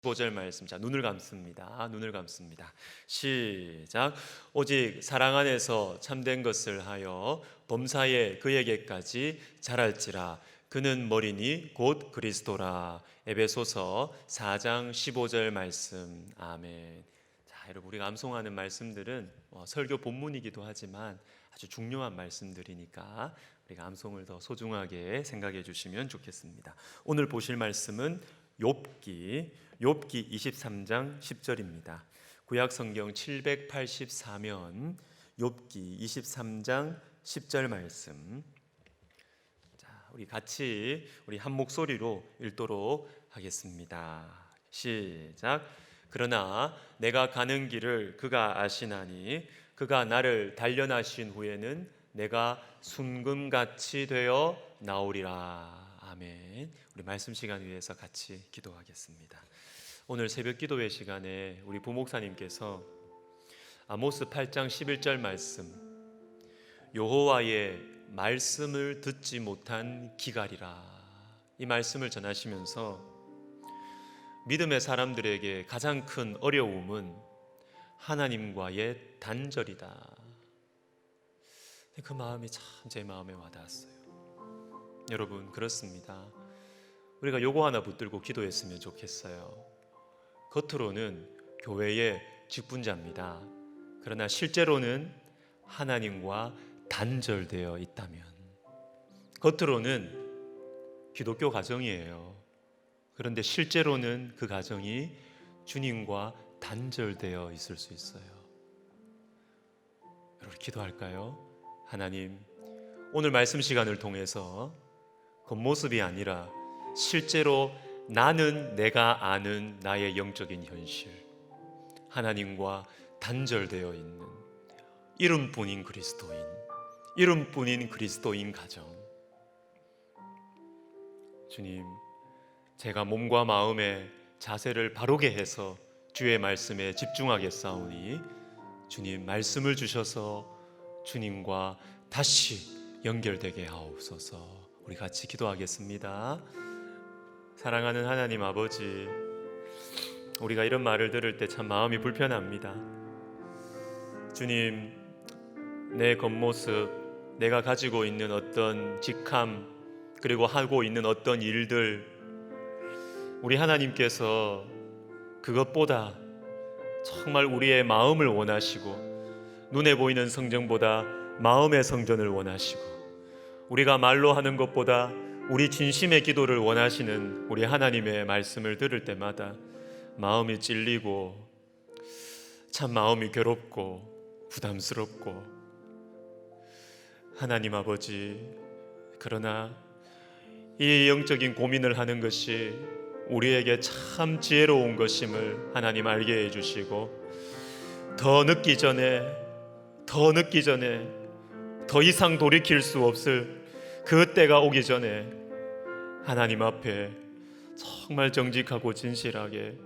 15절 말씀. 자, 눈을 감습니다. 눈을 감습니다. 시작. 오직 사랑 안에서 참된 것을 하여 범사에 그에게까지 자랄지라. 그는 머리니 곧 그리스도라. 에베소서 4장 15절 말씀. 아멘. 자, 여러분, 우리가 암송하는 말씀들은 설교 본문이기도 하지만 아주 중요한 말씀들이니까 우리가 암송을 더 소중하게 생각해 주시면 좋겠습니다. 오늘 보실 말씀은 욥기 23장 10절입니다. 구약 성경 784면 욥기 23장 10절 말씀. 자, 우리 같이 한 목소리로 읽도록 하겠습니다. 시작. 그러나 내가 가는 길을 그가 아시나니 그가 나를 단련하신 후에는 내가 순금같이 되어 나오리라. 아멘. 우리 말씀 시간 위해서 같이 기도하겠습니다. 오늘 새벽 기도회 시간에 우리 부목사님께서 아모스 8장 11절 말씀, 여호와의 말씀을 듣지 못한 기갈이라, 이 말씀을 전하시면서 믿음의 사람들에게 가장 큰 어려움은 하나님과의 단절이다. 그 마음이 참 제 마음에 와닿았어요. 여러분, 그렇습니다. 우리가 요거 하나 붙들고 기도했으면 좋겠어요. 겉으로는 교회의 직분자입니다. 그러나 실제로는 하나님과 단절되어 있다면, 겉으로는 기독교 가정이에요. 그런데 실제로는 그 가정이 주님과 단절되어 있을 수 있어요. 여러분, 기도할까요? 하나님, 오늘 말씀 시간을 통해서 겉모습이 아니라 실제로 나는 내가 아는 나의 영적인 현실, 하나님과 단절되어 있는 이름뿐인 그리스도인 가정, 주님, 제가 몸과 마음의 자세를 바르게 해서 주의 말씀에 집중하겠사오니 주님, 말씀을 주셔서 주님과 다시 연결되게 하옵소서. 우리 같이 기도하겠습니다. 사랑하는 하나님 아버지, 우리가 이런 말을 들을 때 참 마음이 불편합니다. 주님, 내 겉모습, 내가 가지고 있는 어떤 직함, 그리고 하고 있는 어떤 일들, 우리 하나님께서 그것보다 정말 우리의 마음을 원하시고, 눈에 보이는 성전보다 마음의 성전을 원하시고, 우리가 말로 하는 것보다 우리 진심의 기도를 원하시는 우리 하나님의 말씀을 들을 때마다 마음이 찔리고, 참 마음이 괴롭고 부담스럽고, 하나님 아버지, 그러나 이 영적인 고민을 하는 것이 우리에게 참 지혜로운 것임을 하나님 알게 해주시고, 더 늦기 전에 더 이상 돌이킬 수 없을 그 때가 오기 전에 하나님 앞에 정말 정직하고 진실하게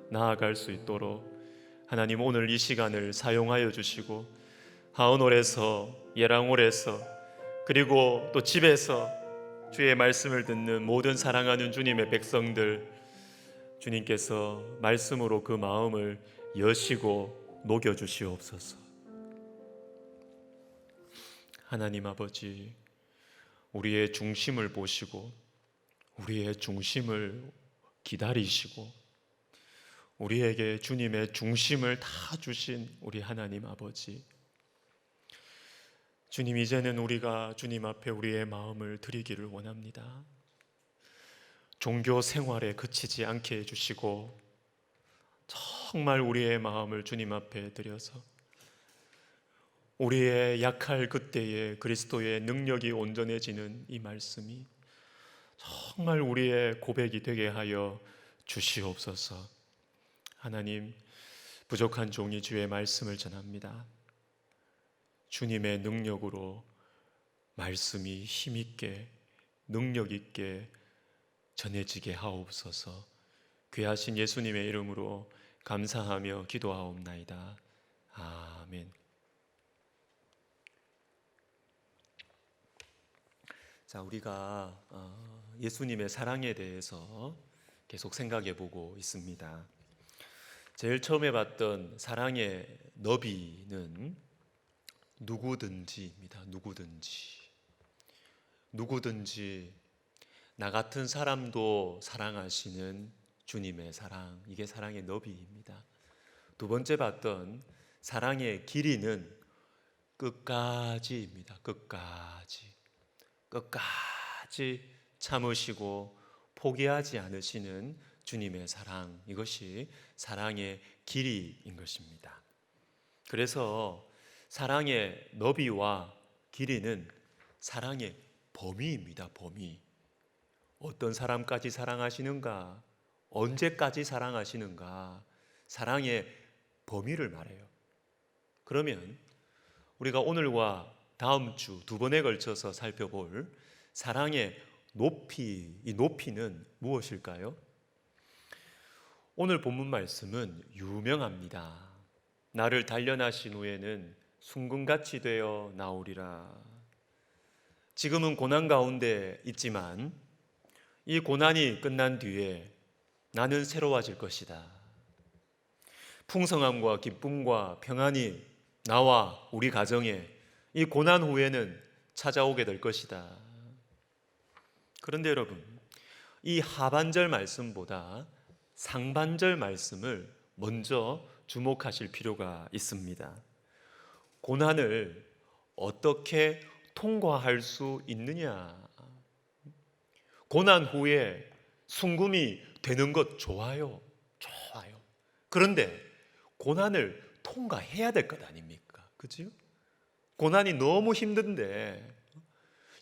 나아갈 수 있도록 하나님, 오늘 이 시간을 사용하여 주시고, 하은홀에서, 예랑홀에서, 그리고 또 집에서 주의 말씀을 듣는 모든 사랑하는 주님의 백성들, 주님께서 말씀으로 그 마음을 여시고 녹여주시옵소서. 하나님 아버지, 우리의 중심을 보시고 우리의 중심을 기다리시고 우리에게 주님의 중심을 다 주신 우리 하나님 아버지, 주님, 이제는 우리가 주님 앞에 우리의 마음을 드리기를 원합니다. 종교 생활에 그치지 않게 해주시고 정말 우리의 마음을 주님 앞에 드려서 우리의 약할 그때에 그리스도의 능력이 온전해지는 이 말씀이 정말 우리의 고백이 되게 하여 주시옵소서. 하나님, 부족한 종이 주의 말씀을 전합니다. 주님의 능력으로 말씀이 힘있게 능력있게 전해지게 하옵소서. 귀하신 예수님의 이름으로 감사하며 기도하옵나이다. 아멘. 자, 우리가 예수님의 사랑에 대해서 계속 생각해 보고 있습니다. 제일 처음에 봤던 사랑의 너비는 누구든지입니다. 누구든지 나 같은 사람도 사랑하시는 주님의 사랑, 이게 사랑의 너비입니다. 두 번째 봤던 사랑의 길이는 끝까지입니다. 끝까지 참으시고 포기하지 않으시는 주님의 사랑, 이것이 사랑의 길이인 것입니다. 그래서 사랑의 너비와 길이는 사랑의 범위입니다. 범위. 어떤 사람까지 사랑하시는가, 언제까지 사랑하시는가, 사랑의 범위를 말해요. 그러면 우리가 오늘과 다음 주 두 번에 걸쳐서 살펴볼 사랑의 높이, 이 높이는 무엇일까요? 오늘 본문 말씀은 유명합니다. 나를 단련하신 후에는 순금같이 되어 나오리라. 지금은 고난 가운데 있지만 이 고난이 끝난 뒤에 나는 새로워질 것이다. 풍성함과 기쁨과 평안이 나와 우리 가정에 이 고난 후에는 찾아오게 될 것이다. 그런데 여러분, 이 하반절 말씀보다 상반절 말씀을 먼저 주목하실 필요가 있습니다. 고난을 어떻게 통과할 수 있느냐? 고난 후에 순금이 되는 것 좋아요. 그런데 고난을 통과해야 될 것 아닙니까? 그죠? 고난이 너무 힘든데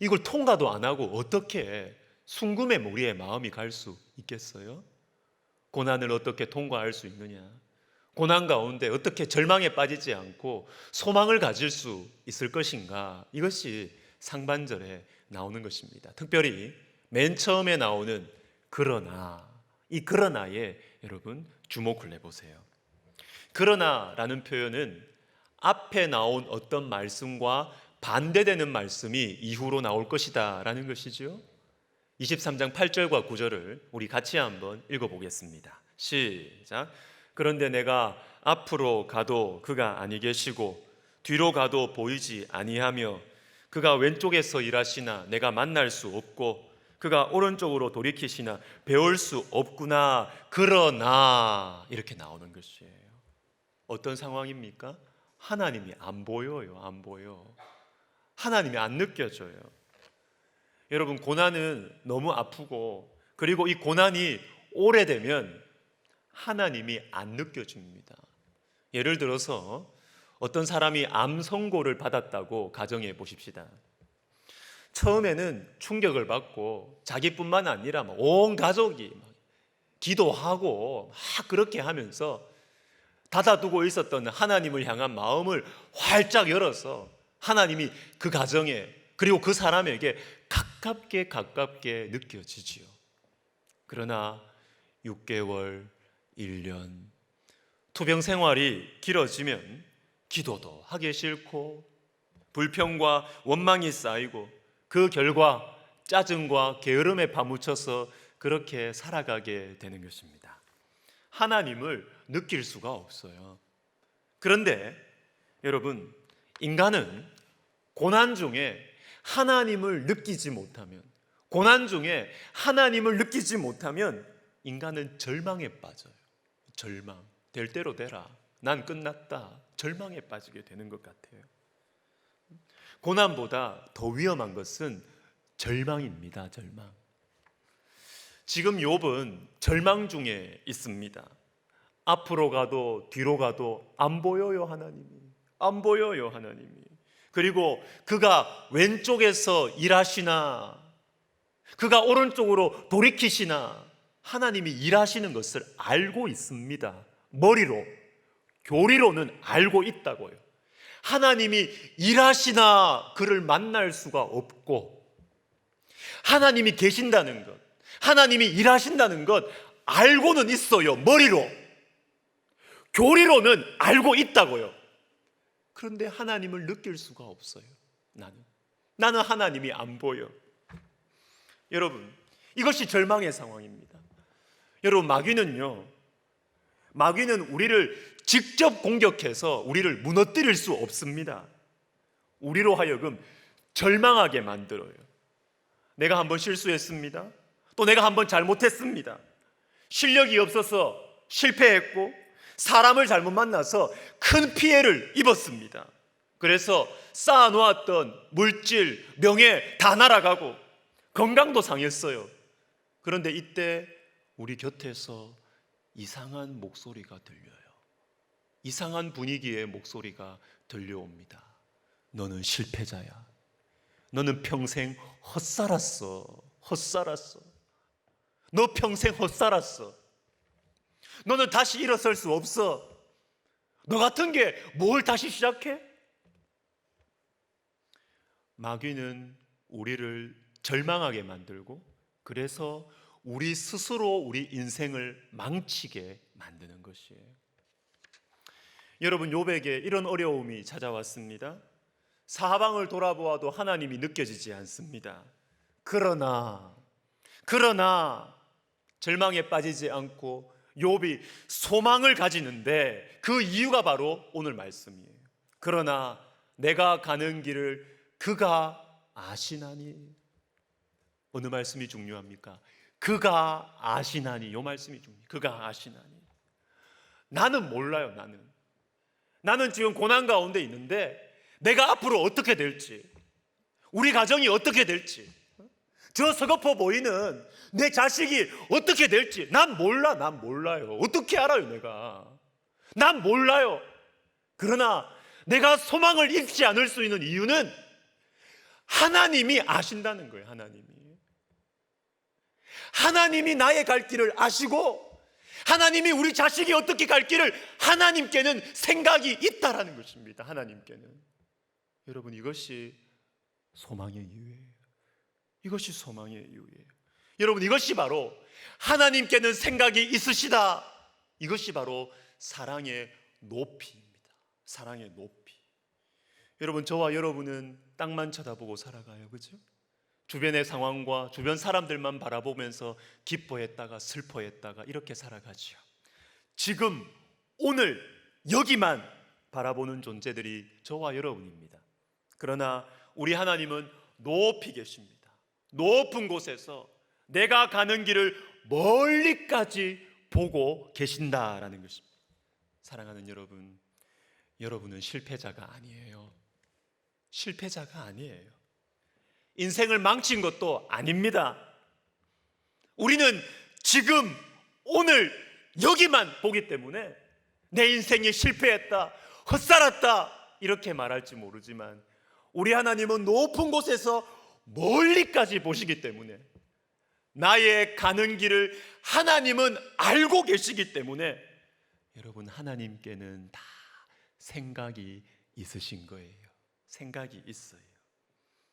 이걸 통과도 안 하고 어떻게 순금의 무리에 마음이 갈 수 있겠어요? 고난을 어떻게 통과할 수 있느냐? 고난 가운데 어떻게 절망에 빠지지 않고 소망을 가질 수 있을 것인가? 이것이 상반절에 나오는 것입니다. 특별히 맨 처음에 나오는 그러나, 이 그러나에 여러분 주목을 해보세요. 그러나라는 표현은 앞에 나온 어떤 말씀과 반대되는 말씀이 이후로 나올 것이다 라는 것이죠. 23장 8절과 9절을 우리 같이 한번 읽어보겠습니다. 시작. 그런데 내가 앞으로 가도 그가 아니 계시고 뒤로 가도 보이지 아니하며 그가 왼쪽에서 일하시나 내가 만날 수 없고 그가 오른쪽으로 돌이키시나 배울 수 없구나. 그러나 이렇게 나오는 것이에요. 어떤 상황입니까? 하나님이 안 보여요. 안 보여. 하나님이 안 느껴져요. 여러분, 고난은 너무 아프고 그리고 이 고난이 오래되면 하나님이 안 느껴집니다. 예를 들어서 어떤 사람이 암 선고를 받았다고 가정해 보십시다. 처음에는 충격을 받고 자기뿐만 아니라 온 가족이 기도하고 막 그렇게 하면서 닫아두고 있었던 하나님을 향한 마음을 활짝 열어서 하나님이 그 가정에 그리고 그 사람에게 가깝게 느껴지지요. 그러나 6개월, 1년 투병 생활이 길어지면 기도도 하기 싫고 불평과 원망이 쌓이고 그 결과 짜증과 게으름에 파묻혀서 그렇게 살아가게 되는 것입니다. 하나님을 느낄 수가 없어요. 그런데 여러분, 인간은 고난 중에 하나님을 느끼지 못하면, 고난 중에 하나님을 느끼지 못하면 인간은 절망에 빠져요. 절망. 될 대로 되라. 난 끝났다. 절망에 빠지게 되는 것 같아요. 고난보다 더 위험한 것은 절망입니다. 절망. 지금 욥은 절망 중에 있습니다. 앞으로 가도 뒤로 가도 안 보여요, 하나님이. 안 보여요, 하나님이. 그리고 그가 왼쪽에서 일하시나 그가 오른쪽으로 돌이키시나 하나님이 일하시는 것을 알고 있습니다. 머리로, 교리로는 알고 있다고요. 하나님이 일하시나 그를 만날 수가 없고 하나님이 계신다는 것, 하나님이 일하신다는 것 알고는 있어요. 머리로, 교리로는 알고 있다고요. 그런데 하나님을 느낄 수가 없어요. 나는 하나님이 안 보여. 여러분, 이것이 절망의 상황입니다. 여러분, 마귀는 우리를 직접 공격해서 우리를 무너뜨릴 수 없습니다. 우리로 하여금 절망하게 만들어요. 내가 한번 실수했습니다. 또 내가 한번 잘못했습니다. 실력이 없어서 실패했고 사람을 잘못 만나서 큰 피해를 입었습니다. 그래서 쌓아놓았던 물질, 명예 다 날아가고 건강도 상했어요. 그런데 이때 우리 곁에서 이상한 목소리가 들려요. 이상한 분위기의 목소리가 들려옵니다. 너는 실패자야. 너는 평생 헛살았어. 너 평생 헛살았어. 너는 다시 일어설 수 없어. 너 같은 게 뭘 다시 시작해? 마귀는 우리를 절망하게 만들고, 그래서 우리 스스로 우리 인생을 망치게 만드는 것이에요. 여러분, 욥에게 이런 어려움이 찾아왔습니다. 사방을 돌아보아도 하나님이 느껴지지 않습니다. 그러나 절망에 빠지지 않고 욥이 소망을 가지는데 그 이유가 바로 오늘 말씀이에요. 그러나 내가 가는 길을 그가 아시나니. 어느 말씀이 중요합니까? 그가 아시나니. 이 말씀이 중요해요. 그가 아시나니. 나는 몰라요. 나는 지금 고난 가운데 있는데 내가 앞으로 어떻게 될지, 우리 가정이 어떻게 될지, 저 서글퍼 보이는 내 자식이 어떻게 될지 난 몰라요. 어떻게 알아요? 난 몰라요. 그러나 내가 소망을 잃지 않을 수 있는 이유는 하나님이 아신다는 거예요. 하나님이 나의 갈 길을 아시고, 하나님이 우리 자식이 어떻게 갈 길을 하나님께는 생각이 있다라는 것입니다. 하나님께는. 여러분, 이것이 소망의 이유예요. 여러분, 이것이 바로 하나님께는 생각이 있으시다. 이것이 바로 사랑의 높이입니다. 사랑의 높이. 여러분, 저와 여러분은 땅만 쳐다보고 살아가요. 그죠? 주변의 상황과 주변 사람들만 바라보면서 기뻐했다가 슬퍼했다가 이렇게 살아가죠. 지금 오늘 여기만 바라보는 존재들이 저와 여러분입니다. 그러나 우리 하나님은 높이 계십니다. 높은 곳에서 내가 가는 길을 멀리까지 보고 계신다라는 것입니다. 사랑하는 여러분, 여러분은 실패자가 아니에요. 인생을 망친 것도 아닙니다. 우리는 지금 오늘 여기만 보기 때문에 내 인생이 실패했다, 헛살았다 이렇게 말할지 모르지만, 우리 하나님은 높은 곳에서 멀리까지 보시기 때문에, 나의 가는 길을 하나님은 알고 계시기 때문에, 여러분, 하나님께는 다 생각이 있으신 거예요. 생각이 있어요.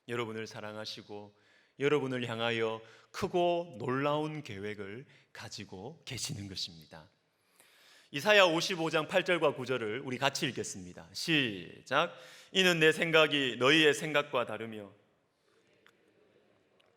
여러분을 사랑하시고 여러분을 향하여 크고 놀라운 계획을 가지고 계시는 것입니다. 이사야 55장 8절과 9절을 우리 같이 읽겠습니다. 시작. 이는 내 생각이 너희의 생각과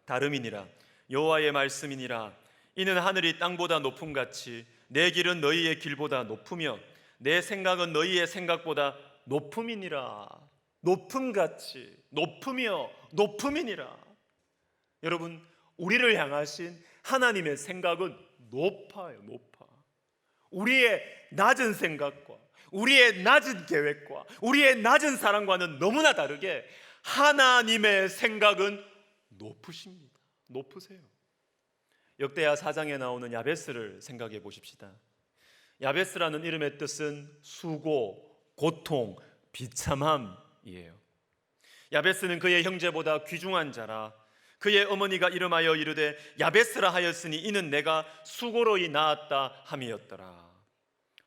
다름이니라. 여호와의 말씀이니라. 이는 하늘이 땅보다 높음같이 내 길은 너희의 길보다 높으며 내 생각은 너희의 생각보다 높음이니라. 높음같이, 높으며 높음이니라. 여러분, 우리를 향하신 하나님의 생각은 높아요. 우리의 낮은 생각과 우리의 낮은 계획과 우리의 낮은 사랑과는 너무나 다르게 하나님의 생각은 높으세요. 역대하 4장에 나오는 야베스를 생각해 보십시다. 야베스라는 이름의 뜻은 수고, 고통, 비참함이에요. 야베스는 그의 형제보다 귀중한 자라. 그의 어머니가 이름하여 이르되 야베스라 하였으니 이는 내가 수고로이 낳았다 함이었더라.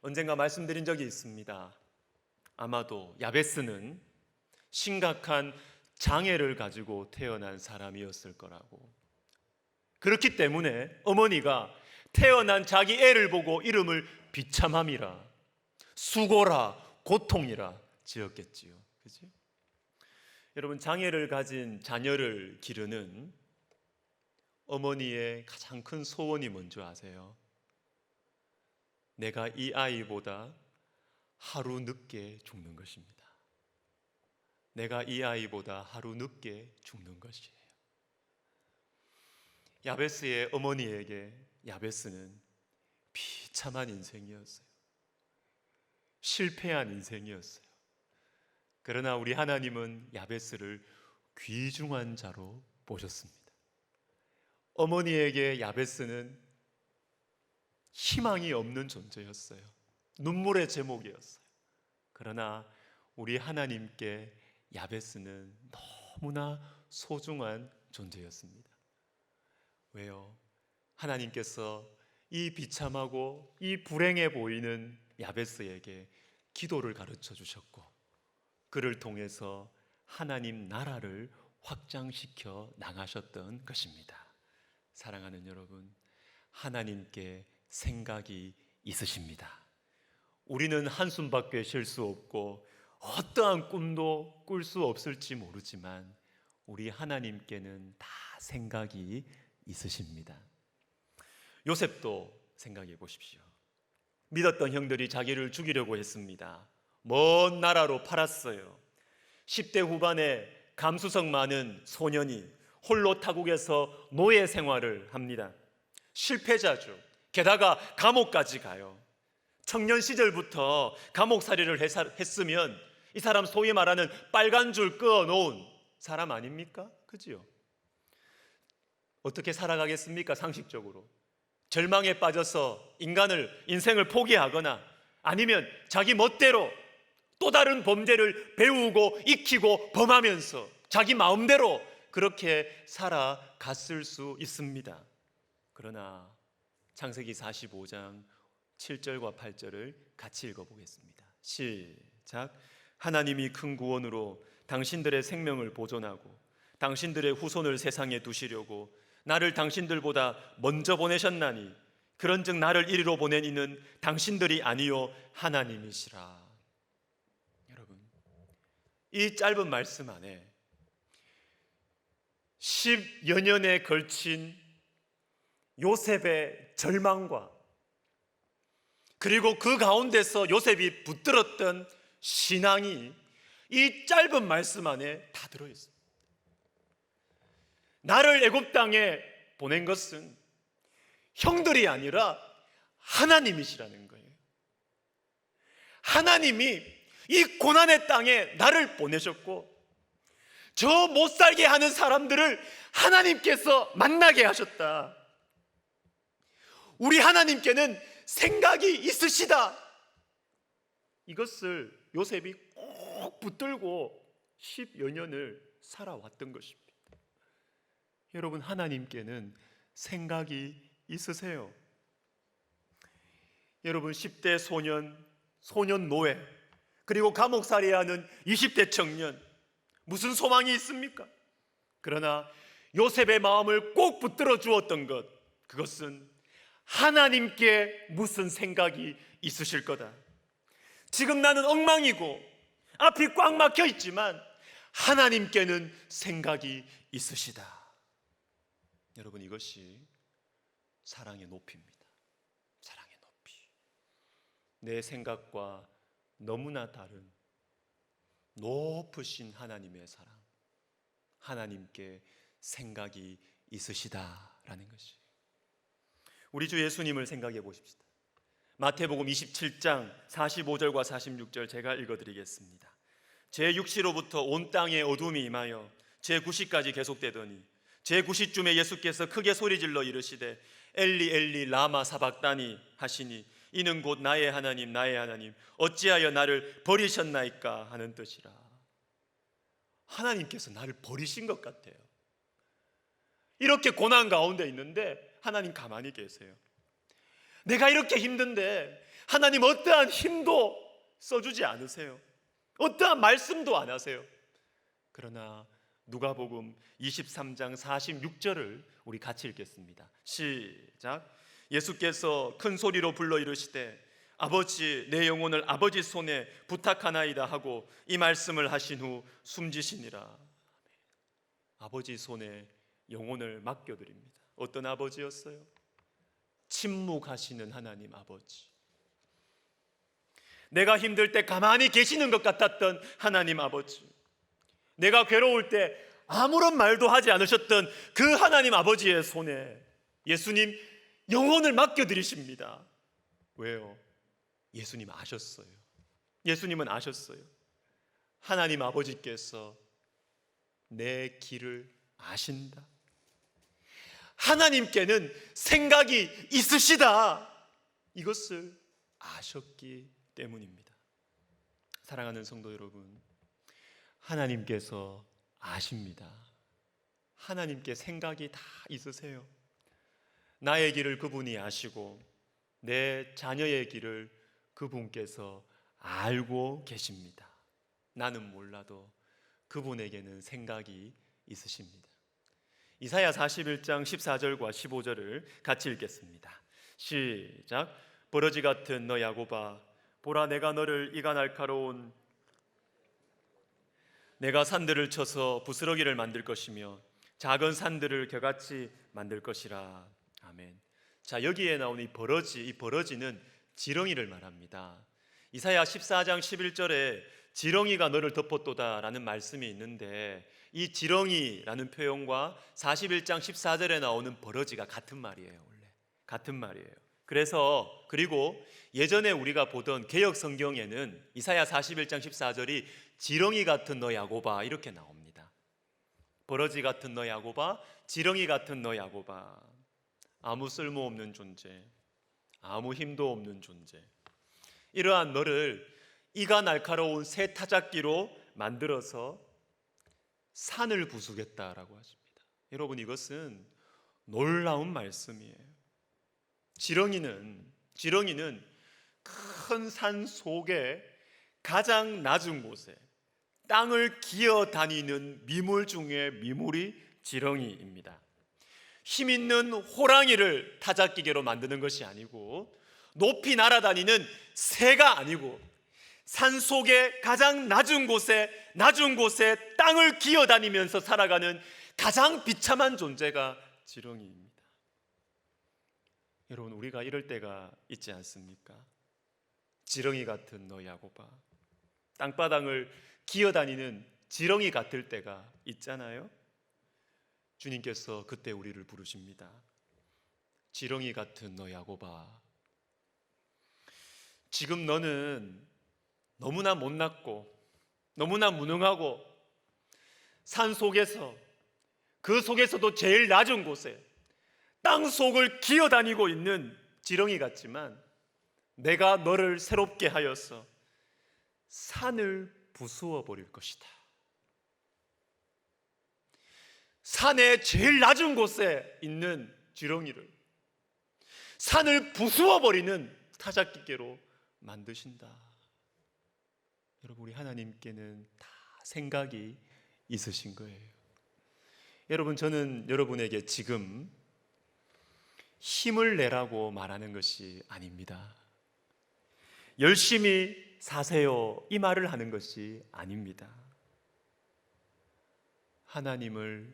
언젠가 말씀드린 적이 있습니다. 아마도 야베스는 심각한 장애를 가지고 태어난 사람이었을 거라고. 그렇기 때문에 어머니가 태어난 자기 애를 보고 이름을 비참함이라, 수고라, 고통이라 지었겠지요. 그죠? 여러분, 장애를 가진 자녀를 기르는 어머니의 가장 큰 소원이 뭔지 아세요? 내가 이 아이보다 하루 늦게 죽는 것입니다. 내가 이 아이보다 하루 늦게 죽는 것이에요. 야베스의 어머니에게 야베스는 비참한 인생이었어요. 실패한 인생이었어요. 그러나 우리 하나님은 야베스를 귀중한 자로 보셨습니다. 어머니에게 야베스는 희망이 없는 존재였어요. 눈물의 제목이었어요. 그러나 우리 하나님께 야베스는 너무나 소중한 존재였습니다. 왜요? 하나님께서 이 비참하고 이 불행해 보이는 야베스에게 기도를 가르쳐 주셨고, 그를 통해서 하나님 나라를 확장시켜 나가셨던 것입니다. 사랑하는 여러분, 하나님께 생각이 있으십니다. 우리는 한숨밖에 쉴 수 없고 어떠한 꿈도 꿀 수 없을지 모르지만 우리 하나님께는 다 생각이 있으십니다. 요셉도 생각해 보십시오. 믿었던 형들이 자기를 죽이려고 했습니다. 먼 나라로 팔았어요. 10대 후반에 감수성 많은 소년이 홀로 타국에서 노예 생활을 합니다. 실패자죠. 게다가 감옥까지 가요. 청년 시절부터 감옥살이를 했으면 이 사람 소위 말하는 빨간 줄 그어놓은 사람 아닙니까? 그지요? 어떻게 살아가겠습니까? 상식적으로 절망에 빠져서 인생을 포기하거나 아니면 자기 멋대로 또 다른 범죄를 배우고 익히고 범하면서 자기 마음대로 그렇게 살아갔을 수 있습니다. 그러나 창세기 45장 7절과 8절을 같이 읽어보겠습니다. 시작. 하나님이 큰 구원으로 당신들의 생명을 보존하고 당신들의 후손을 세상에 두시려고 나를 당신들보다 먼저 보내셨나니 그런즉 나를 이리로 보낸 이는 당신들이 아니요 하나님이시라. 여러분, 이 짧은 말씀 안에 10여 년에 걸친 요셉의 절망과 그리고 그 가운데서 요셉이 붙들었던 신앙이 이 짧은 말씀 안에 다 들어있습니다. 나를 애굽 땅에 보낸 것은 형들이 아니라 하나님이시라는 거예요. 하나님이 이 고난의 땅에 나를 보내셨고 저 못 살게 하는 사람들을 하나님께서 만나게 하셨다. 우리 하나님께는 생각이 있으시다. 이것을 요셉이 꼭 붙들고 10여 년을 살아왔던 것입니다. 여러분, 하나님께는 생각이 있으세요. 여러분, 10대 소년 노예, 그리고 감옥살이하는 20대 청년, 무슨 소망이 있습니까? 그러나 요셉의 마음을 꼭 붙들어 주었던 것, 그것은 하나님께 무슨 생각이 있으실 거다. 지금 나는 엉망이고 앞이 꽉 막혀 있지만 하나님께는 생각이 있으시다. 여러분, 이것이 사랑의 높이입니다. 사랑의 높이. 내 생각과 너무나 다른 높으신 하나님의 사랑, 하나님께 생각이 있으시다라는 것이. 우리 주 예수님을 생각해 보십시다. 마태복음 27장 45절과 46절 제가 읽어드리겠습니다. 제6시로부터 온 땅에 어둠이 임하여 제9시까지 계속되더니 제9시쯤에 예수께서 크게 소리질러 이르시되 엘리 엘리 라마 사박다니 하시니 이는 곧 나의 하나님 나의 하나님 어찌하여 나를 버리셨나이까 하는 뜻이라. 하나님께서 나를 버리신 것 같아요. 이렇게 고난 가운데 있는데 하나님 가만히 계세요. 내가 이렇게 힘든데 하나님 어떠한 힘도 써주지 않으세요. 어떠한 말씀도 안 하세요. 그러나 누가복음 23장 46절을 우리 같이 읽겠습니다. 시작. 예수께서 큰 소리로 불러 이르시되 아버지 내 영혼을 아버지 손에 부탁하나이다 하고 이 말씀을 하신 후 숨지시니라. 아버지 손에 영혼을 맡겨드립니다. 어떤 아버지였어요? 침묵하시는 하나님 아버지. 내가 힘들 때 가만히 계시는 것 같았던 하나님 아버지, 내가 괴로울 때 아무런 말도 하지 않으셨던 그 하나님 아버지의 손에 예수님 영혼을 맡겨드리십니다. 왜요? 예수님 아셨어요. 예수님은 아셨어요. 하나님 아버지께서 내 길을 아신다. 하나님께는 생각이 있으시다. 이것을 아셨기 때문입니다. 사랑하는 성도 여러분, 하나님께서 아십니다. 하나님께 생각이 다 있으세요. 나의 길을 그분이 아시고 내 자녀의 길을 그분께서 알고 계십니다. 나는 몰라도 그분에게는 생각이 있으십니다. 이사야 41장 14절과 15절을 같이 읽겠습니다. 시작. 버러지 같은 너 야곱아, 보라 내가 너를 이가 날카로운 내가 산들을 쳐서 부스러기를 만들 것이며 작은 산들을 겨같이 만들 것이라. 아멘. 자, 여기에 나온 이 버러지는 지렁이를 말합니다. 이사야 14장 11절에 지렁이가 너를 덮었도다 라는 말씀이 있는데, 이 지렁이라는 표현과 41장 14절에 나오는 버러지가 같은 말이에요. 원래 같은 말이에요. 그리고 예전에 우리가 보던 개역 성경에는 이사야 41장 14절이 지렁이 같은 너 야곱아 이렇게 나옵니다. 버러지 같은 너 야곱아, 지렁이 같은 너 야곱아. 아무 쓸모없는 존재, 아무 힘도 없는 존재, 이러한 너를 이가 날카로운 새 타작기로 만들어서 산을 부수겠다라고 하십니다. 여러분, 이것은 놀라운 말씀이에요. 지렁이는 큰 산 속에 가장 낮은 곳에 땅을 기어 다니는 미물 중에 미물이 지렁이입니다. 힘 있는 호랑이를 타작기계로 만드는 것이 아니고, 높이 날아다니는 새가 아니고, 산 속의 가장 낮은 곳에 땅을 기어 다니면서 살아가는 가장 비참한 존재가 지렁이입니다. 여러분, 우리가 이럴 때가 있지 않습니까? 지렁이 같은 너 야곱아, 땅바닥을 기어다니는 지렁이 같을 때가 있잖아요. 주님께서 그때 우리를 부르십니다. 지렁이 같은 너 야곱아, 지금 너는 너무나 못났고 너무나 무능하고 산 속에서, 그 속에서도 제일 낮은 곳에 땅 속을 기어다니고 있는 지렁이 같지만, 내가 너를 새롭게 하여서 산을 부수어 버릴 것이다. 산의 제일 낮은 곳에 있는 지렁이를 산을 부수어 버리는 타작기계로 만드신다. 여러분, 우리 하나님께는 다 생각이 있으신 거예요. 여러분, 저는 여러분에게 지금 힘을 내라고 말하는 것이 아닙니다. 열심히 사세요, 이 말을 하는 것이 아닙니다. 하나님을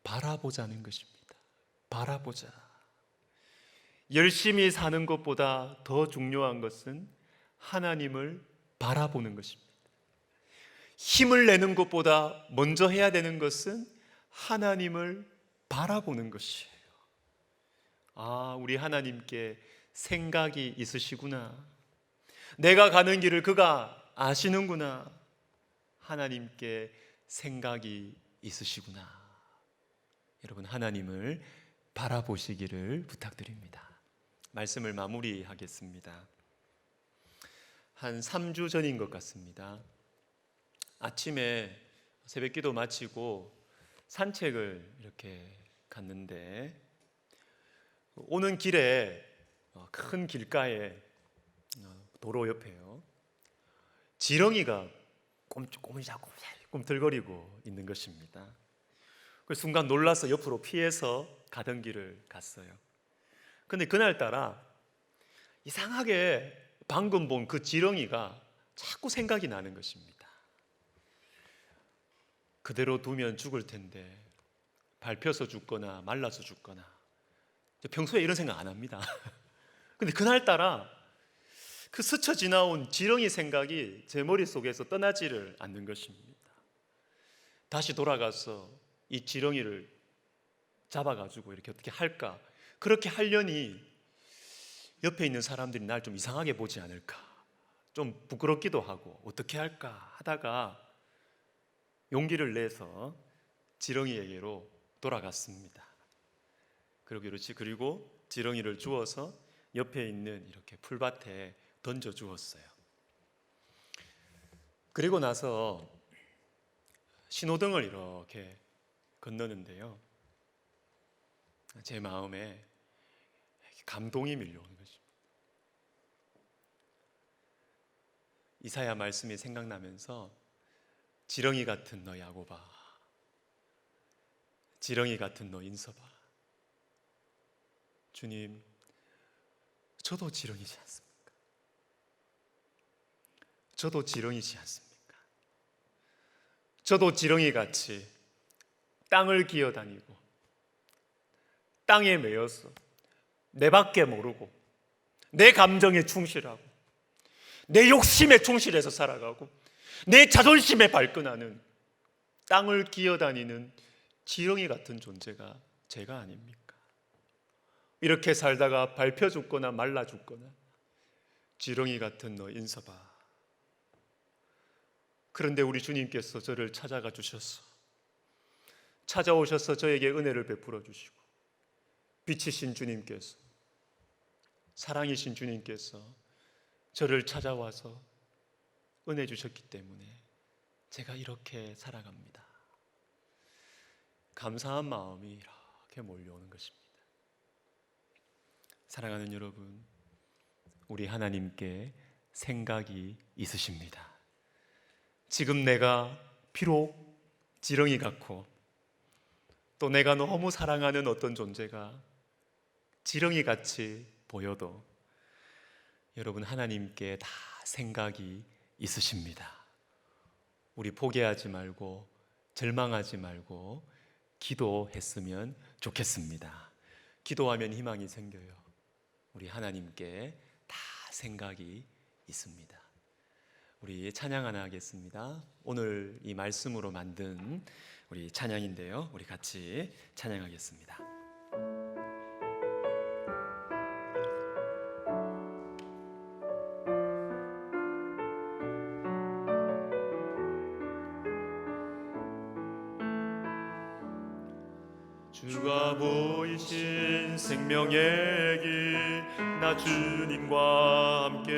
바라보자는 것입니다. 바라보자. 열심히 사는 것보다 더 중요한 것은 하나님을 바라보는 것입니다. 힘을 내는 것보다 먼저 해야 되는 것은 하나님을 바라보는 것이에요. 아, 우리 하나님께 생각이 있으시구나. 내가 가는 길을 그가 아시는구나. 하나님께 생각이 있으시구나. 여러분, 하나님을 바라보시기를 부탁드립니다. 말씀을 마무리하겠습니다. 한 3주 전인 것 같습니다. 아침에 새벽기도 마치고 산책을 이렇게 갔는데, 오는 길에 큰 길가에 도로 옆에요, 지렁이가 꿈틀거리고 있는 것입니다. 그 순간 놀라서 옆으로 피해서 가던 길을 갔어요. 근데 그날따라 이상하게 방금 본 그 지렁이가 자꾸 생각이 나는 것입니다. 그대로 두면 죽을 텐데 밟혀서 죽거나 말라서 죽거나, 평소에 이런 생각 안 합니다. 근데 그날따라 그 스쳐 지나온 지렁이 생각이 제 머릿속에서 떠나지를 않는 것입니다. 다시 돌아가서 이 지렁이를 잡아가지고 이렇게 어떻게 할까? 그렇게 하려니 옆에 있는 사람들이 날 좀 이상하게 보지 않을까? 좀 부끄럽기도 하고 어떻게 할까 하다가 용기를 내서 지렁이에게로 돌아갔습니다. 그리고 지렁이를 주워서 옆에 있는 이렇게 풀밭에 던져 주었어요. 그리고 나서 신호등을 이렇게 건너는데요, 제 마음에 감동이 밀려오는 것입니다. 이사야 말씀이 생각나면서 지렁이 같은 너 야곱아, 지렁이 같은 너 인서봐, 주님, 저도 지렁이지 않습니까? 저도 지렁이지 않습니까? 저도 지렁이같이 땅을 기어다니고 땅에 매여서 내 밖에 모르고 내 감정에 충실하고 내 욕심에 충실해서 살아가고 내 자존심에 발끈하는 땅을 기어다니는 지렁이 같은 존재가 제가 아닙니까? 이렇게 살다가 밟혀 죽거나 말라 죽거나 지렁이 같은 너 인서봐. 그런데 우리 주님께서 저를 찾아가 주셨어. 찾아오셔서 저에게 은혜를 베풀어 주시고 빛이신 주님께서, 사랑이신 주님께서 저를 찾아와서 은혜 주셨기 때문에 제가 이렇게 살아갑니다. 감사한 마음이 이렇게 몰려오는 것입니다. 사랑하는 여러분, 우리 하나님께 생각이 있으십니다. 지금 내가 비록 지렁이 같고 또 내가 너무 사랑하는 어떤 존재가 지렁이 같이 보여도 여러분, 하나님께 다 생각이 있으십니다. 우리 포기하지 말고 절망하지 말고 기도했으면 좋겠습니다. 기도하면 희망이 생겨요. 우리 하나님께 다 생각이 있습니다. 우리 찬양 하나 하겠습니다. 오늘 이 말씀으로 만든 우리 찬양인데요, 우리 같이 찬양하겠습니다. 주가 보이신 생명의 길, 나 주님과 함께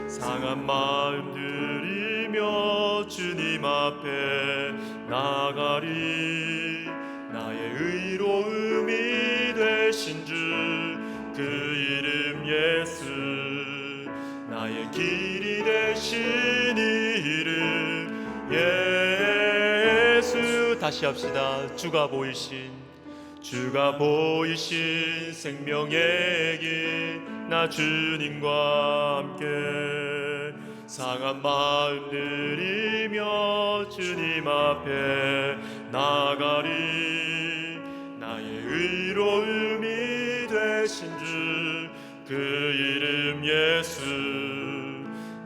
상한 마음 들이며 주님 앞에 나가리. 나의 의로움이 되신 주 그 이름 예수, 나의 길이 되신 이름 예수. 다시 합시다. 주가 보이신 생명의 길, 나 주님과 함께 상한 마음 들이며 주님 앞에 나가리. 나의 의로움이 되신 주 그 이름 예수,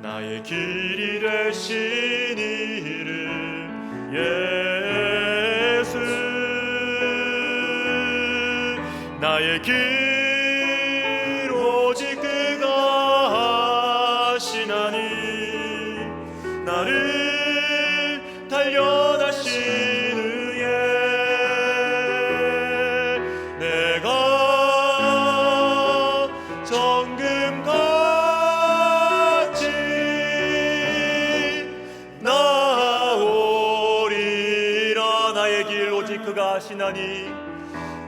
나의 길이 되신 이름 예수. 나의 길 오직 그가 하시나니, 나를 단련하신 후에 내가 정금같이 나오리라. 나의 길 오직 그가 하시나니,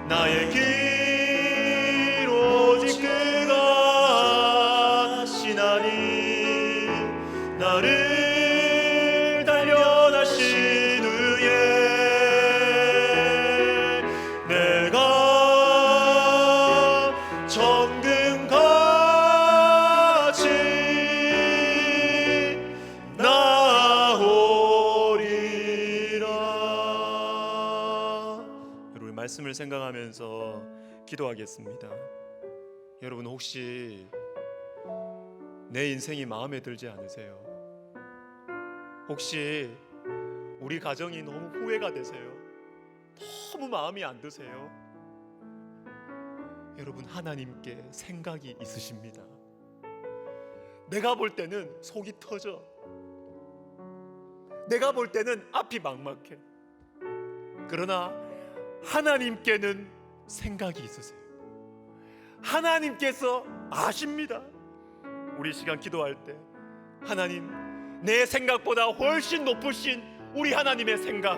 나의 길 오직 그가 하시나니, 나를 단련하신 후에 내가 정금같이 나오리라. 여러분, 말씀을 생각하면서 기도하겠습니다. 여러분, 혹시 내 인생이 마음에 들지 않으세요? 혹시 우리 가정이 너무 후회가 되세요? 너무 마음이 안 드세요? 여러분, 하나님께 생각이 있으십니다. 내가 볼 때는 속이 터져. 내가 볼 때는 앞이 막막해. 그러나 하나님께는 생각이 있으세요. 하나님께서 아십니다. 우리 시간 기도할 때 하나님, 내 생각보다 훨씬 높으신 우리 하나님의 생각,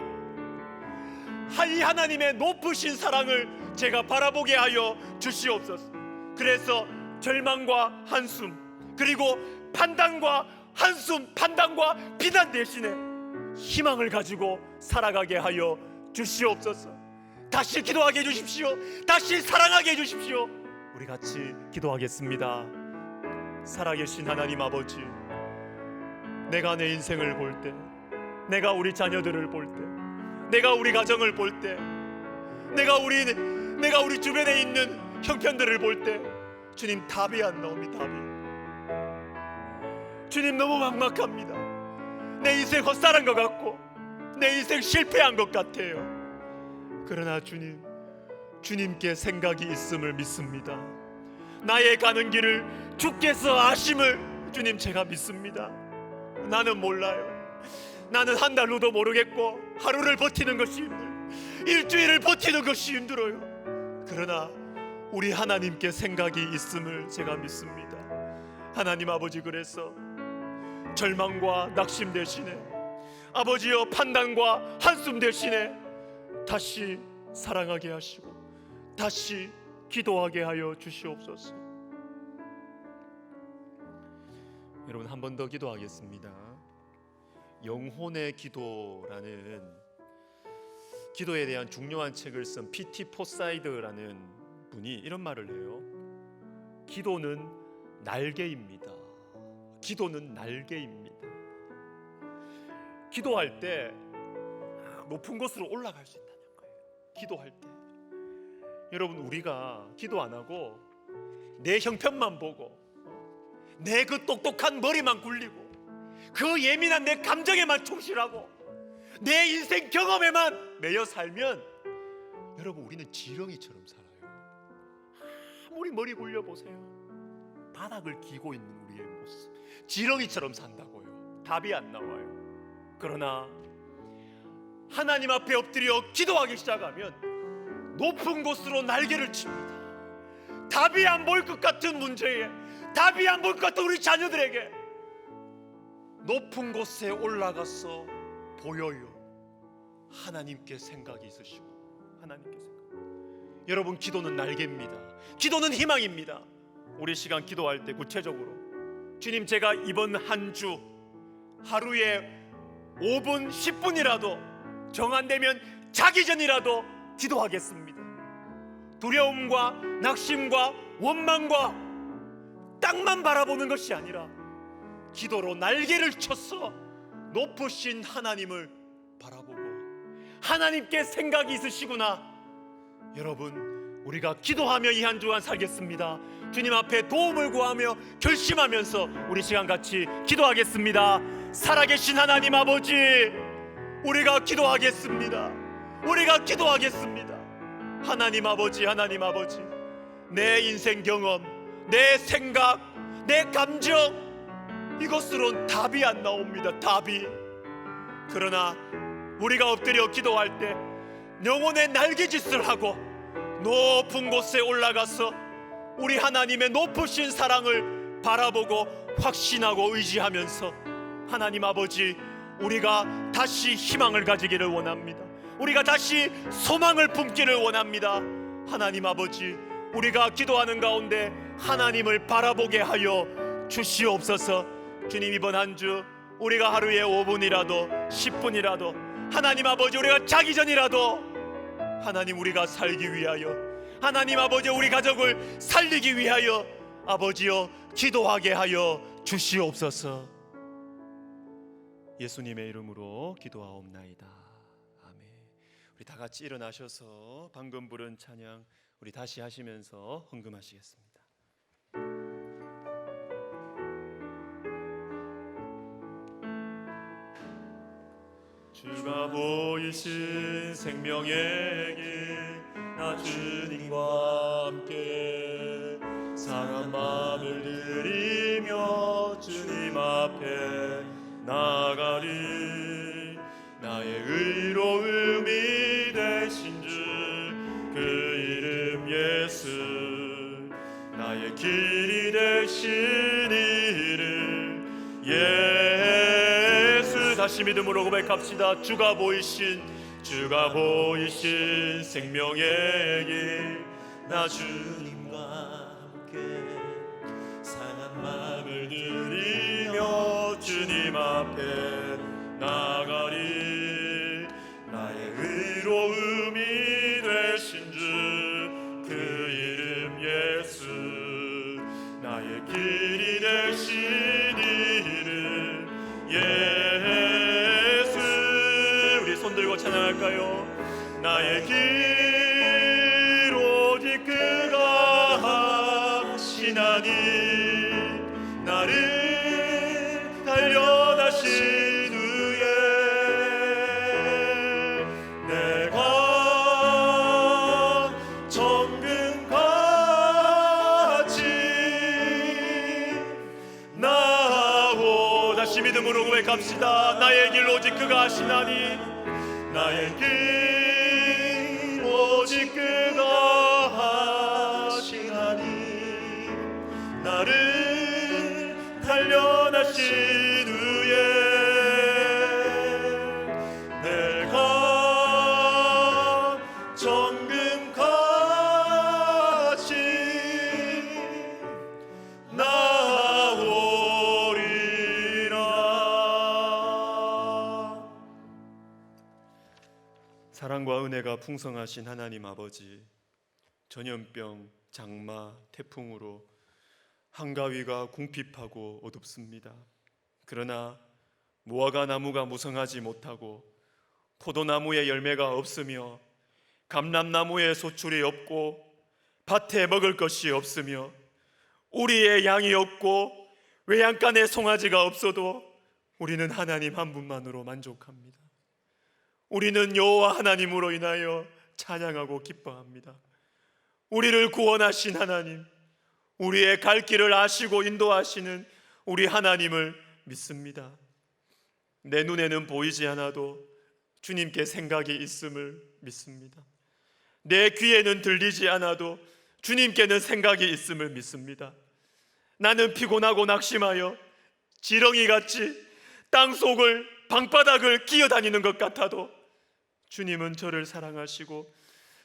이 하나님의 높으신 사랑을 제가 바라보게 하여 주시옵소서. 그래서 절망과 한숨, 그리고 판단과 한숨, 판단과 비난 대신에 희망을 가지고 살아가게 하여 주시옵소서. 다시 기도하게 해주십시오. 다시 사랑하게 해주십시오. 우리 같이 기도하겠습니다. 살아계신 하나님 아버지, 내가 내 인생을 볼 때, 내가 우리 자녀들을 볼 때, 내가 우리 가정을 볼 때, 내가 우리 주변에 있는 형편들을 볼 때, 주님, 답이 안 나옵니다. 답이. 주님, 너무 막막합니다. 내 인생 헛살한 것 같고 내 인생 실패한 것 같아요. 그러나 주님, 주님께 생각이 있음을 믿습니다. 나의 가는 길을 주께서 아심을 주님, 제가 믿습니다. 나는 몰라요. 나는 한 달로도 모르겠고 하루를 버티는 것이 일주일을 버티는 것이 힘들어요. 그러나 우리 하나님께 생각이 있음을 제가 믿습니다. 하나님 아버지, 그래서 절망과 낙심 대신에, 아버지여, 판단과 한숨 대신에 다시 사랑하게 하시고 다시 기도하게 하여 주시옵소서. 여러분, 한 번 더 기도하겠습니다. 영혼의 기도라는 기도에 대한 중요한 책을 쓴 P.T. 포사이드라는 분이 이런 말을 해요. 기도는 날개입니다. 기도는 날개입니다. 기도할 때 높은 곳으로 올라갈 수 있다는 거예요. 기도할 때. 여러분, 우리가 기도 안 하고 내 형편만 보고 내 그 똑똑한 머리만 굴리고 그 예민한 내 감정에만 충실하고 내 인생 경험에만 매여 살면, 여러분, 우리는 지렁이처럼 살아요. 아무리 머리 굴려보세요. 바닥을 기고 있는 우리의 모습, 지렁이처럼 산다고요. 답이 안 나와요. 그러나 하나님 앞에 엎드려 기도하기 시작하면 높은 곳으로 날개를 칩니다. 답이 안 보일 것 같은 문제에, 답이 안 보일 것 같은 우리 자녀들에게 높은 곳에 올라가서 보여요. 하나님께 생각이 있으시고, 하나님께 생각. 여러분, 기도는 날개입니다. 기도는 희망입니다. 우리 시간 기도할 때 구체적으로, 주님, 제가 이번 한 주 하루에 5분 10분이라도 정 안 되면 자기 전이라도 기도하겠습니다. 두려움과 낙심과 원망과 땅만 바라보는 것이 아니라 기도로 날개를 쳐서 높으신 하나님을 바라보고, 하나님께 생각이 있으시구나. 여러분, 우리가 기도하며 이 한 주간 살겠습니다. 주님 앞에 도움을 구하며 결심하면서 우리 시간 같이 기도하겠습니다. 살아계신 하나님 아버지, 우리가 기도하겠습니다. 우리가 기도하겠습니다. 하나님 아버지, 하나님 아버지, 내 인생 경험, 내 생각, 내 감정, 이것으론 답이 안 나옵니다. 답이. 그러나 우리가 엎드려 기도할 때 영혼의 날개짓을 하고 높은 곳에 올라가서 우리 하나님의 높으신 사랑을 바라보고 확신하고 의지하면서, 하나님 아버지, 우리가 다시 희망을 가지기를 원합니다. 우리가 다시 소망을 품기를 원합니다. 하나님 아버지, 우리가 기도하는 가운데 하나님을 바라보게 하여 주시옵소서. 주님, 이번 한 주 우리가 하루에 5분이라도 10분이라도 하나님 아버지, 우리가 자기 전이라도 하나님, 우리가 살기 위하여, 하나님 아버지, 우리 가족을 살리기 위하여 아버지여 기도하게 하여 주시옵소서. 예수님의 이름으로 기도하옵나이다. 아멘. 우리 다 같이 일어나셔서 방금 부른 찬양 우리 다시 하시면서 헌금하시겠습니다. 주가 보이신 생명의 길, 나 주님과 함께 상한 마음을 들이며 주님 앞에 나가리. 나의 의로움이 되신 주 그 이름 예수, 나의 길이 되신 이름 예수. 다시 믿음으로 고백합시다. 주가 보이신 생명의 길, 나 주님과 함께 상한 마음을 들이며 주님 앞에 나가리. 나의 의로움이 되신 주 그 이름 예수, 나의 길이 되신 이름 예수. 우리 손 들고 찬양할까요? 나의 길 오직 그가 하시나니, 나를 단련하신 후에 내가 정금같이 나오. 다시 믿음으로 고백합시다. 나의 길 오직 그가 하시나니, 나의 길 오직 그가 하시나니, 나를 단련하신 후에 내가 정금같이 나오리라. 사랑과 은혜가 풍성하신 하나님 아버지, 전염병, 장마, 태풍으로 한가위가 궁핍하고 어둡습니다. 그러나 무화과 나무가 무성하지 못하고 포도나무에 열매가 없으며 감람나무에 소출이 없고 밭에 먹을 것이 없으며 우리의 양이 없고 외양간에 송아지가 없어도 우리는 하나님 한 분만으로 만족합니다. 우리는 여호와 하나님으로 인하여 찬양하고 기뻐합니다. 우리를 구원하신 하나님, 우리의 갈 길을 아시고 인도하시는 우리 하나님을 믿습니다. 내 눈에는 보이지 않아도 주님께 생각이 있음을 믿습니다. 내 귀에는 들리지 않아도 주님께는 생각이 있음을 믿습니다. 나는 피곤하고 낙심하여 지렁이같이 땅속을 방바닥을 기어다니는 것 같아도 주님은 저를 사랑하시고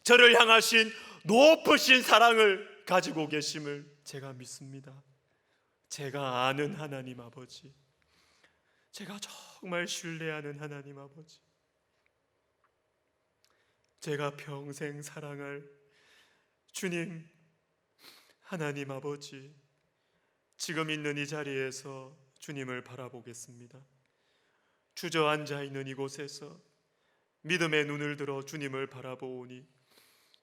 저를 향하신 높으신 사랑을 가지고 계심을 제가 믿습니다. 제가 아는 하나님 아버지, 제가 정말 신뢰하는 하나님 아버지, 제가 평생 사랑할 주님 하나님 아버지, 지금 있는 이 자리에서 주님을 바라보겠습니다. 주저앉아 있는 이곳에서 믿음의 눈을 들어 주님을 바라보오니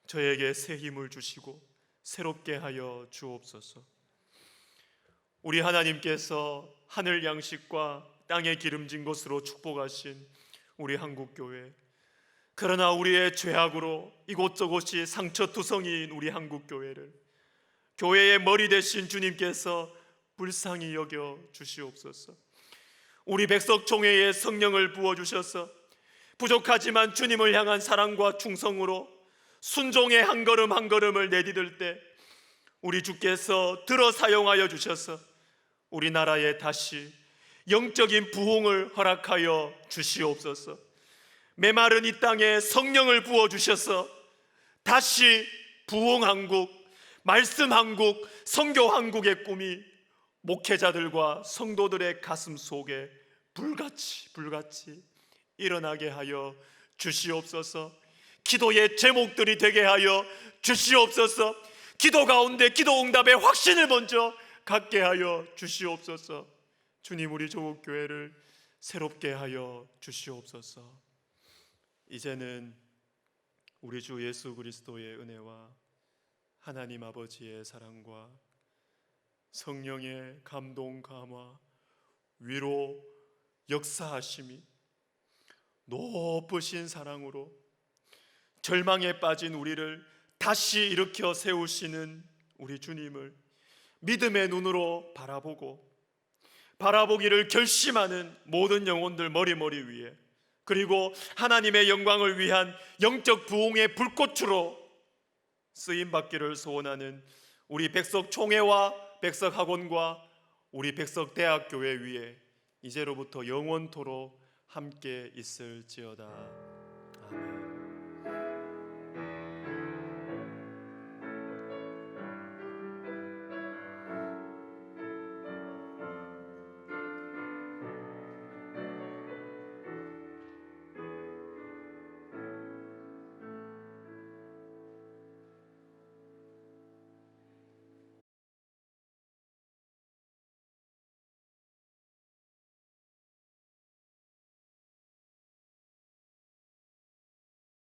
저에게 새 힘을 주시고 새롭게 하여 주옵소서. 우리 하나님께서 하늘 양식과 땅에 기름진 것으로 축복하신 우리 한국교회, 그러나 우리의 죄악으로 이곳저곳이 상처투성이인 우리 한국교회를 교회의 머리 되신 주님께서 불쌍히 여겨 주시옵소서. 우리 백석총회에 성령을 부어주셔서 부족하지만 주님을 향한 사랑과 충성으로 순종의 한 걸음 한 걸음을 내디딜 때 우리 주께서 들어 사용하여 주셔서 우리나라에 다시 영적인 부흥을 허락하여 주시옵소서. 메마른 이 땅에 성령을 부어주셔서 다시 부흥한국, 말씀한국, 선교한국의 꿈이 목회자들과 성도들의 가슴 속에 불같이 일어나게 하여 주시옵소서. 기도의 제목들이 되게 하여 주시옵소서. 기도 가운데 기도 응답의 확신을 먼저 갖게 하여 주시옵소서. 주님, 우리 조국교회를 새롭게 하여 주시옵소서. 이제는 우리 주 예수 그리스도의 은혜와 하나님 아버지의 사랑과 성령의 감동, 감화, 위로, 역사하심이 높으신 사랑으로 절망에 빠진 우리를 다시 일으켜 세우시는 우리 주님을 믿음의 눈으로 바라보기를 결심하는 모든 영혼들 머리 위에, 그리고 하나님의 영광을 위한 영적 부흥의 불꽃으로 쓰임받기를 소원하는 우리 백석총회와 백석학원과 우리 백석대학교회 위에 이제로부터 영원토록 함께 있을지어다.